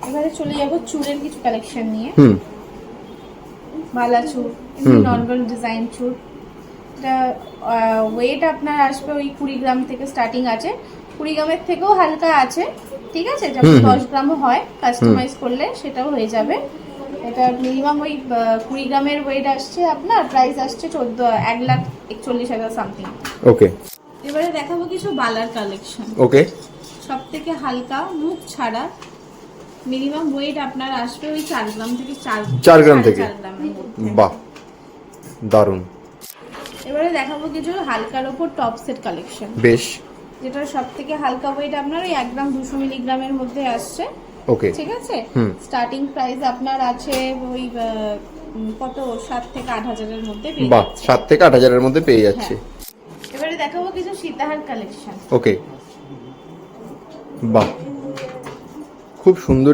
এবারে চলে যাব চুলের কিছু কালেকশন নিয়ে। বালা চুল, নর্মাল ডিজাইন চুল। এটা ওয়েট আপনার আসবে ওই 20 গ্রাম থেকে স্টার্টিং আছে, 20 গ্রামের থেকেও হালকা আছে, ঠিক আছে? যেমন 10 গ্রামও হয়, কাস্টমাইজ করলে সেটাও হয়ে যাবে। এটা মিনিমাম ওই 20 গ্রামের ওয়েট আসছে, আপনার প্রাইস আসছে 1,41,000 সামথিং। ওকে, এবারে দেখাবো কিছু বালার কালেকশন। ওকে, সব থেকে হালকা মুখ ছাড়া, মিনিমাম ওয়েট আপনার আসবে ওই 4 গ্রাম থেকে 4 গ্রাম থেকে। 4 গ্রামের মধ্যে। বাহ, দারুণ। এবারে দেখাবো কিছু হালকার উপর টপ সেট কালেকশন। বেশ। যেটা সব থেকে হালকা ওয়েট আপনার ওই 1 গ্রাম 200 মিলিগ্রামের মধ্যে আসছে। ওকে, ঠিক আছে? স্টার্টিং প্রাইস আপনার আছে ওই কত 7 থেকে 8 হাজারের মধ্যে পেয়ে বাহ, যাচ্ছে। 7 থেকে 8 হাজারের মধ্যে পেয়ে যাচ্ছে। এবারে দেখাবো কিছু সীতাহার কালেকশন। ওকে, বাহ, খুব সুন্দর